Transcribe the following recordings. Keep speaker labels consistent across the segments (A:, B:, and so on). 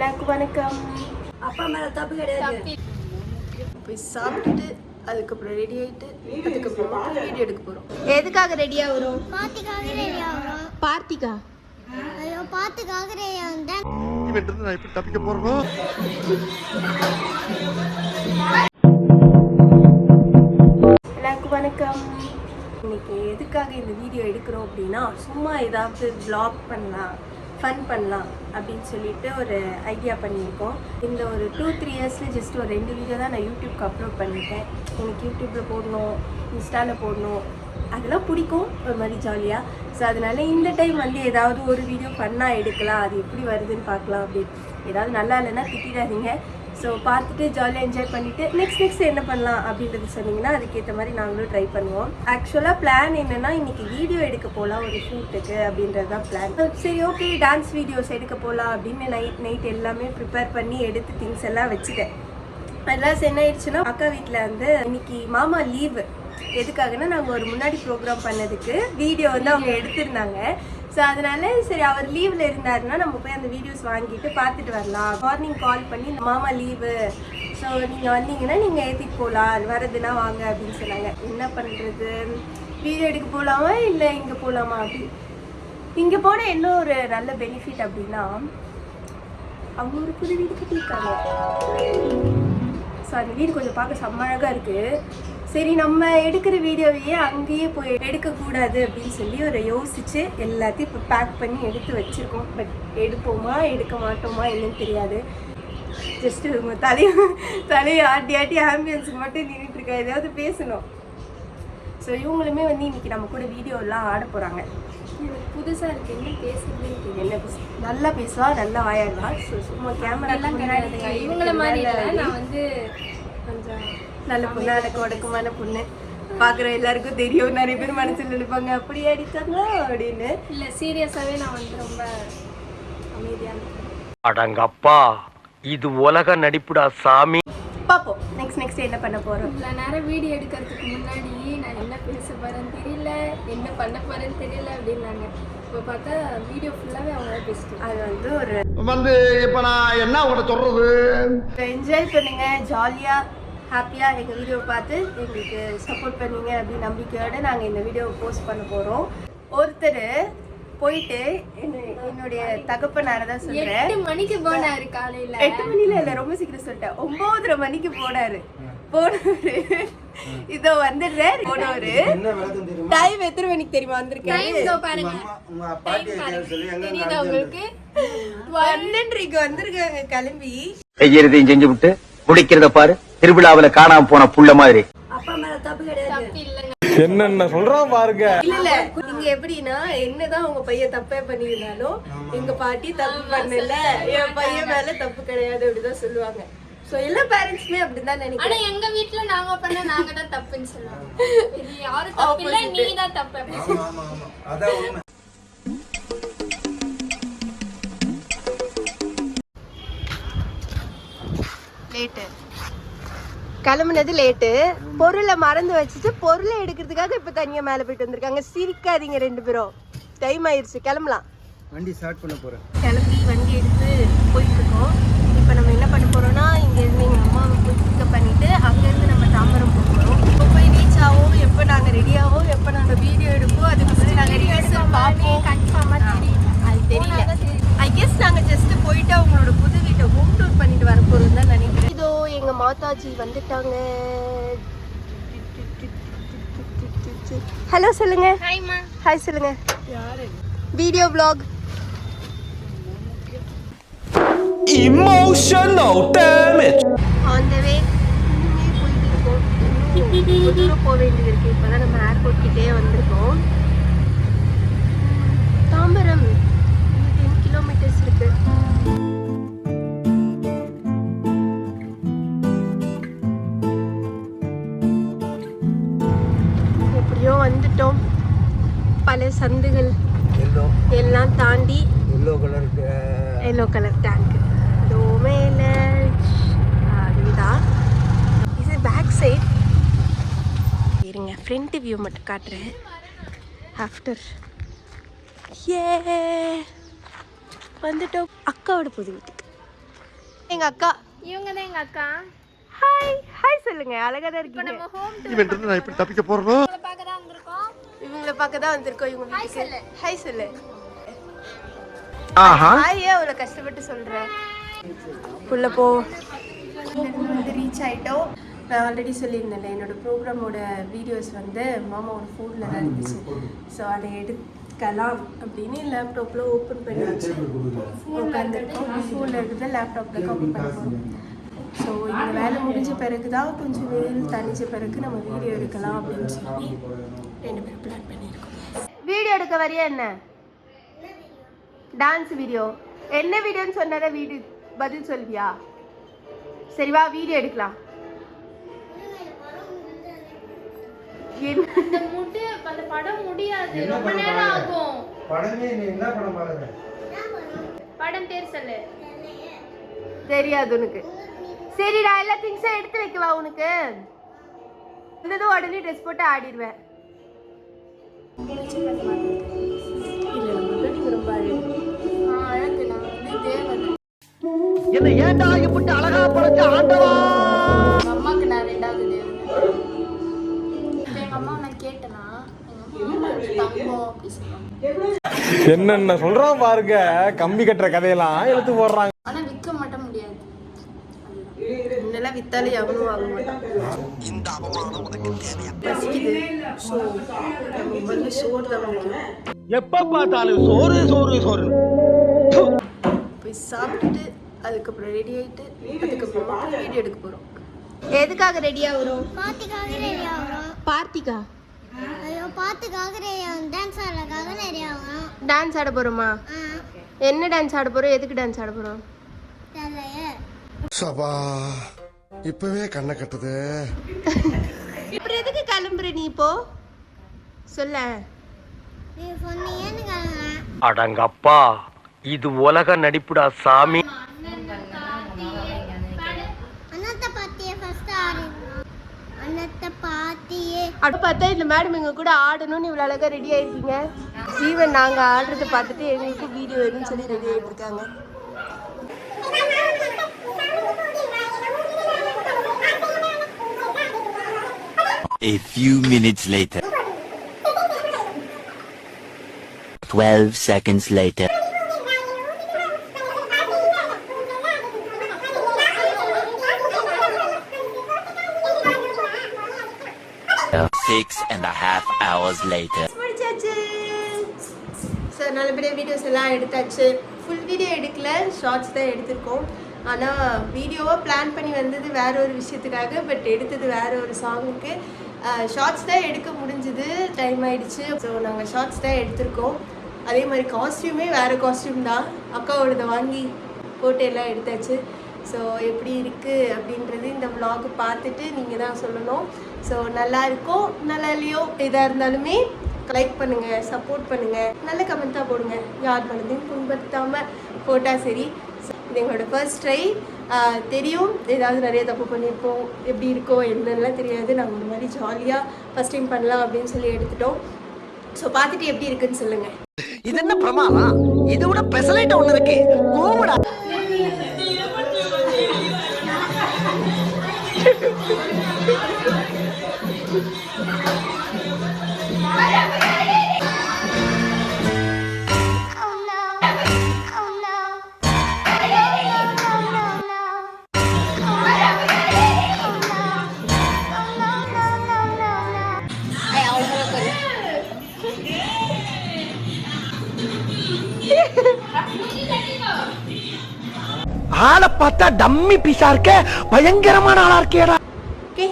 A: எல்லாருக்கும் வணக்கம்.
B: அப்பா மேல தப்பு கிடையாது.
A: போய் சாப்பிட்டுட்டு அதுக்கப்புறம் ரெடி ஆகிட்டு அதுக்கப்புறம் வீடியோ எடுக்க போகிறோம். எதுக்காக ரெடி ஆகுறோம்?
C: பார்ட்டிக்காக ரெடி ஆகுறோம்.
A: பார்ட்டிக்கா?
C: ஐயோ பார்ட்டிக்காக ரெடி ஆகுறேன்.
D: இவன்றது நான் இப்படி தப்பிக்க போறேன்.
A: எல்லாருக்கும் வணக்கம். இன்னைக்கு எதுக்காக இந்த வீடியோ எடுக்கிறோம் அப்படின்னா, சும்மா ஏதாவது vlog பண்ணலாம், ஃபன் பண்ணலாம் அப்படின்னு சொல்லிட்டு ஒரு ஐடியா பண்ணியிருக்கோம். இந்த ஒரு 2-3 இயர்ஸில் ஜஸ்ட் ஒரு 2 வீடியோ தான் நான் யூடியூப்க்கு அப்லோட் பண்ணிட்டேன். எனக்கு யூடியூப்பில் போடணும், இன்ஸ்டாவில் போடணும், அதெல்லாம் பிடிக்கும், ஒரு மாதிரி ஜாலியாக. ஸோ அதனால இந்த டைம் வந்து ஏதாவது ஒரு வீடியோ ஃபன்னாக எடுக்கலாம், அது எப்படி வருதுன்னு பார்க்கலாம் அப்படின்னு. ஏதாவது நல்லா இல்லைன்னா திட்டிடாதீங்க. ஸோ பார்த்துட்டு ஜாலியாக என்ஜாய் பண்ணிவிட்டு நெக்ஸ்ட் என்ன பண்ணலாம் அப்படின்றது சொன்னீங்கன்னா அதுக்கேற்ற மாதிரி நாங்களும் ட்ரை பண்ணுவோம். ஆக்சுவலாக பிளான் என்னென்னா, இன்றைக்கி வீடியோ எடுக்க போகலாம் ஒரு ஷூட்டுக்கு அப்படின்றது தான் பிளான். சரி ஓகே, டான்ஸ் வீடியோஸ் எடுக்க போகலாம் அப்படின்னு நைட் எல்லாமே ப்ரிப்பேர் பண்ணி எடுத்து திங்ஸ் எல்லாம் வச்சுட்டேன். அதெல்லாம் என்ன ஆயிடுச்சுன்னா, அக்கா வீட்டில் வந்து இன்னைக்கு மாமா லீவு. எதுக்காகனா, நாங்கள் ஒரு முன்னாடி ப்ரோக்ராம் பண்ணதுக்கு வீடியோ வந்து அவங்க எடுத்திருந்தாங்க. ஸோ அதனால சரி, அவர் லீவில் இருந்தாருன்னா நம்ம போய் அந்த வீடியோஸ் வாங்கிட்டு பார்த்துட்டு வரலாம். மார்னிங் கால் பண்ணி மாமா லீவு, ஸோ நீங்கள் வந்தீங்கன்னா நீங்கள் ஏற்றிட்டு போகலாம், வரதுன்னா வாங்க அப்படின்னு சொன்னாங்க. என்ன பண்ணுறது, வீடியோ எடுக்க போகலாமா இல்லை இங்கே போகலாமா அப்படி. இங்கே போனால் என்ன ஒரு நல்ல பெனிஃபிட் அப்படின்னா, அவங்க ஒரு புது வீடு கட்டியிருக்காங்க. ஸோ அந்த வீடு கொஞ்சம் பார்க்க செம்ம அழகாக இருக்குது. சரி, நம்ம எடுக்கிற வீடியோவையே அங்கேயே போய் எடுக்கக்கூடாது அப்படின்னு சொல்லி ஒரு யோசித்து எல்லாத்தையும் இப்போ பேக் பண்ணி எடுத்து வச்சுருக்கோம். பட் எடுப்போமா எடுக்க மாட்டோமா என்னன்னு தெரியாது. ஜஸ்ட்டு இவங்க தலையை ஆட்டி ஆம்பியன்ஸுக்கு மட்டும் நின்றுட்டுருக்கா, ஏதாவது பேசணும். ஸோ இவங்களுமே வந்து இன்றைக்கி நம்ம கூட வீடியோலாம் ஆட போகிறாங்க. எனக்கு புதுசாக இருக்குது, என்ன பேசுறதுன்னு தெரியல. என்ன பேச நல்லா பேசுவா, நல்லா வாயாடலாம். ஸோ சும்மா கேமராலாம் முன்னாடி
B: இவங்கள மாதிரி நான் வந்து கொஞ்சம்
A: நல்ல பொண்ணு, அடக்க ஒடக்கமான பொண்ணு. பார்க்குற எல்லாருக்கும் தெரியும், நிறைய பேர் மனசில் நினைப்பாங்க அப்படி அடித்தாங்க அப்படின்னு.
B: இல்லை, சீரியஸாகவே நான் வந்து ரொம்ப அமைதியான.
E: அடங்கப்பா, இது உலக நடிப்புடா சாமி.
A: பார்ப்போம் நெக்ஸ்ட் என்ன பண்ண போகிறோம்.
B: இல்லை, நேரம் வீடியோ எடுக்கிறதுக்கு முன்னாடி நான் என்ன பேச போகிறேன்னு தெரியல, என்ன பண்ண போகிறேன்னு தெரியல அப்படின்னாங்க. இப்போ பார்த்தா வீடியோ ஃபுல்லாகவே அவங்க பேசிட்டு.
A: அது வந்து ஒரு
D: இப்போ நான் என்ன உங்கள்கிட்ட சொல்றது,
A: என்ஜாய் பண்ணுங்க, ஜாலியாக ஹாப்பியாக எங்கள் வீடியோவை பார்த்து எங்களுக்கு சப்போர்ட் பண்ணுவீங்க அப்படின்னு நம்பிக்கையோடு நாங்கள் இந்த வீடியோவை போஸ்ட் பண்ண போகிறோம். ஒருத்தர் போயிட்டு என்னுடைய தகப்பனாரை தான் சொல்கிறேன்,
B: 8 மணிக்கு போனாரு காலையில்.
A: 8 மணில இல்லை, ரொம்ப சீக்கிரம் சொல்லிட்டேன், 9:30 மணிக்கு போனவர். இதோ வந்துடுறாரு. போனவரு டைம் எத்தனை மணிக்கு தெரியுமா வந்திருக்காரு?
B: உங்களுக்கு
A: 12:30 வந்திருக்காங்க கிளம்பி.
E: செய்யறதையும் செஞ்சு விட்டு முடிக்கிறத பாரு, திருவிழாவில காணாம போன புள்ள மாதிரி.
B: அப்பா மேல தப்பு கிடையாது.
D: என்னென்ன சொல்றான் பாருங்க.
A: இல்ல நீங்க எப்படின்னா, என்னதான் உங்க பையன் தப்பே பண்ணிருந்தாலும் எங்க பாட்டி தப்பு பண்ணல, என் பையன் மேல தப்பு கிடையாது அப்படிதான் சொல்லுவாங்க. சோ எல்லா பேரண்ட்ஸுமே அப்படிதான் நினைக்கிறேன்.
B: ஆனா எங்க வீட்ல நாங்க பண்ண நாங்க தான் தப்புன்னு சொல்லுவாங்க. இது யாரும் தப்பு இல்ல, நீ தான் தப்பு அப்படி சொல்லுவாங்க.
D: அதான் உண்மை.
A: லேட்டு கிளம்புனது லேட்டு, பொருளை மறந்து வச்சுட்டு பொருளை எடுக்கிறதுக்காக இப்போ தனியாக மேலே போயிட்டு வந்திருக்காங்க. சிரிக்காதீங்க ரெண்டு பேரும், டைம் ஆயிடுச்சு, கிளம்பலாம்.
D: வண்டி ஸ்டார்ட் பண்ண போறேன்.
A: கிளம்பி வண்டி எடுத்து போயிட்டு இருக்கோம். இப்போ நம்ம என்ன பண்ண போறோம்னா, இங்கேருந்து எங்கள் அம்மாவை போய் பிக்கப் பண்ணிட்டு அங்கேருந்து நம்ம தாம்பரம் போக போகிறோம். இப்போ போய் ரீச் ஆகும், எப்போ நாங்கள் ரெடி ஆகும், எப்போ நாங்கள் வீடியோ எடுப்போம், அதுக்கு முன்னாடி நாங்கள் ரிஹர்சல் பார்ப்போம். கன்ஃபார்மாக தெரியும், அது தெரியல. ஐ கெஸ் நாங்கள் ஜஸ்ட் போயிட்டு அவங்களோட புது வீட்டை ஹோம் டூர் பண்ணிட்டு வர போகிறோம் தான் நினைக்கிறேன். இதோ எங்கள் மாதாஜி வந்துட்டாங்க. ஹலோ சொல்லுங்க. ஹாய் சொல்லுங்க. Video vlog.
F: Emotional damage.
A: On the way. இன்னுமே போயிட்டு இருக்கோம். இன்னும் தூரம் போக வேண்டியது இருக்குது. இப்போ தான் நம்ம ஏர்போர்ட் கிட்டே வந்திருக்கோம். தாம்பரம் 10 கிலோமீட்டர்ஸ் இருக்கு. எப்படியோ வந்துட்டோம். பல சந்துகள் எல்லாம் தாண்டி எல்லோ கலர் டேங்க் மேலே அதுதான். இது பேக் சைட். இருங்க, ஃப்ரண்ட் வியூ மட்டும் காட்டுறேன். ஆஃப்டர் ஏ வந்துட்டோம் அக்காவோட புது வீட்டுக்கு. எங்க அக்கா.
B: இவங்க தான் எங்க அக்கா.
A: ஹாய் ஹாய் சொல்லுங்க. அழகா தான் இருக்கீங்க.
B: நம்ம ஹோம்
D: இவன் நான் இப்படி தப்பிக்க போறோம்.
B: டூர் பார்க்க தான் வந்திருக்கோம்.
A: இவங்கள பார்க்க தான் வந்திருக்கோம். இவங்க வீட்டுக்கு ஹாய் சொல்லு. ஹாய் அவ்வளோ கஷ்டப்பட்டு சொல்கிறேன். உள்ள போ. வந்து ரீச் ஆகிட்டோம். நான் ஆல்ரெடி சொல்லியிருந்தேன் என்னோட ப்ரோக்ராமோட வீடியோஸ் வந்து மாமாவோட ஃபோனில் தான் இருந்துச்சு. ஸோ அதை எடுக்கலாம் அப்படின்னு லேப்டாப்பில் ஓப்பன் பண்ணி வச்சு உட்காந்துருக்கோம். ஃபோனில் இருக்கிறத லேப்டாப்பில் காப்பி பண்ண போகிறோம். ஸோ இந்த வேலை முடிஞ்ச பிறகு தான் கொஞ்சம் வெயில் தணிஞ்ச பிறகு நம்ம வீடியோ எடுக்கலாம் அப்படின்னு சொல்லி 2 பேரும் பிளான் பண்ணியிருக்கோம். வீடியோ எடுக்க வரையா என்ன? Dance video. என்ன வீடியோன்னு சொன்னார வீடியோ பதில் சொல்வியா? சரி வா வீடியோ எடுக்கலாம்.
B: இந்த முடி அந்த படம் முடியாது, ரொம்ப நேரம் ஆகும்.
D: படமே நீ என்ன படம் பாக்குற?
B: படம் பேர் சொல்லு.
A: தெரியாது உனக்கு. சரிடா எல்லா திங்ஸும் எடுத்து வைக்கவா உனக்கு? வந்ததும் உடனே ட்ரெஸ் போட்டு ஆடிடுவேன்.
E: என்ன ஏன்டா இப்படி அழகா படைச்ச ஆண்டவா?
B: அம்மாக்கு நான் 2வது தேவன். எங்க அம்மா நான் கேட்டேனா தங்கம் அப்படி சொல்லுவாங்க.
D: என்னென்ன சொல்றான் பாருங்க. கம்பி கட்டுற கதையெல்லாம் எடுத்து போடுறாங்க.
B: ஆனா விற்க மட்டும் முடியாது.
A: முன்னெல்லாம் வித்தாலும் எவனும் வாங்க மாட்டான். பசிக்குது. ஸோ நம்ம முதல்ல சோறு தான் வாங்கிக்கணும்.
E: எப்ப பார்த்தாலும் சோறு சோறு சோறு.
A: போய் சாப்பிட்டுட்டு அதுக்கப்புறம் ரெடி ஆகிட்டு அதுக்கப்புறமா வீடியோ எடுக்க போகிறோம். எதுக்காக ரெடியாக வரும்?
C: பாத்துக்காக ரெடி ஆகிறோம்.
A: பார்ட்டிக்கா?
C: ஐயோ பாத்துக்காக ரெடி ஆகும். டான்ஸ் ஆடுறதுக்காக ரெடி ஆகும்.
A: டான்ஸ் ஆட போகிறோமா? என்ன டான்ஸ் ஆட போகிறோம்? எதுக்கு டான்ஸ் ஆட போகிறோம்?
C: தெரியலையே.
G: சபா இப்பவே கண்ணை கட்டுது.
A: அப்புறம் எதுக்கு கிளம்புற நீ இப்போ? சொல்ல.
C: நீ சொன்னீங்கன்னு கிளம்புறேன்.
E: அடங்கப்பா, இது உலக நடிப்புடா சாமி.
C: அண்ணத்தை பாத்தியே ஃபர்ஸ்ட் ஆடுறோம். அண்ணத்தை பாத்தியே.
A: அப்போ பார்த்தா இந்த மேடம் எங்கள் கூட ஆடணும்னு இவ்வளோ அழகாக ரெடி ஆகிருக்கீங்க. ஈவன் நாங்கள் ஆடுறதை பார்த்துட்டு எங்களுக்கு வீடியோ வேணும்னு சொல்லி ரெடி ஆகிட்டு இருக்காங்க.
H: A few minutes later. 12 seconds later. 6.5 hours later.
A: முடிச்சாச்சு. ஸோ நல்லபடியாக வீடியோஸ் எல்லாம் எடுத்தாச்சு. ஃபுல் வீடியோ எடுக்கல, ஷார்ட்ஸ் தான் எடுத்திருக்கோம். ஆனால் வீடியோவாக பிளான் பண்ணி வந்தது வேற ஒரு விஷயத்துக்காக, பட் எடுத்தது வேற ஒரு சாங்குக்கு. ஷார்ட்ஸ் தான் எடுக்க முடிஞ்சுது, டைம் ஆயிடுச்சு. ஸோ நாங்கள் ஷார்ட்ஸ் தான் எடுத்திருக்கோம். அதே மாதிரி காஸ்டியூமே வேறு காஸ்டியூம் தான், அக்காவோடதை வாங்கி போட்டு எல்லாம் எடுத்தாச்சு. ஸோ எப்படி இருக்குது அப்படின்றது இந்த vlog பார்த்துட்டு நீங்கள் தான் சொல்லணும். ஸோ நல்லா இருக்கோ நல்லா இல்லையோ எதாக இருந்தாலுமே லைக் பண்ணுங்கள், சப்போர்ட் பண்ணுங்கள், நல்ல கமெண்ட்டாக போடுங்க. யார் மனதையும் புண்படுத்தாமல் போட்டால் சரி. இது எங்களோட ஃபர்ஸ்ட் ட்ரை. தெரியும் ஏதாவது நிறைய தப்பு பண்ணியிருப்போம், எப்படி இருக்கோ என்னென்னலாம் தெரியாது. நாங்கள் இந்த மாதிரி ஜாலியாக ஃபஸ்ட் டைம் பண்ணலாம் அப்படின்னு சொல்லி எடுத்துட்டோம். ஸோ பார்த்துட்டு எப்படி இருக்குன்னு சொல்லுங்கள்.
E: இது என்ன பிரமாதம்? இதை விட பெசலைட் ஒண்ணு இருக்கு. கூவுடா. ஆளை பார்த்தா டம்மி பீஸா இருக்க, பயங்கரமான ஆளா இருக்கேடா.
A: ஓகே,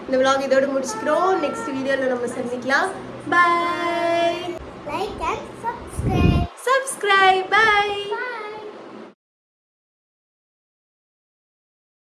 A: இந்த vlog இதோட முடிச்சுக்கிறோம். நெக்ஸ்ட் வீடியோவில் நம்ம சந்திக்கலாம். பாய்.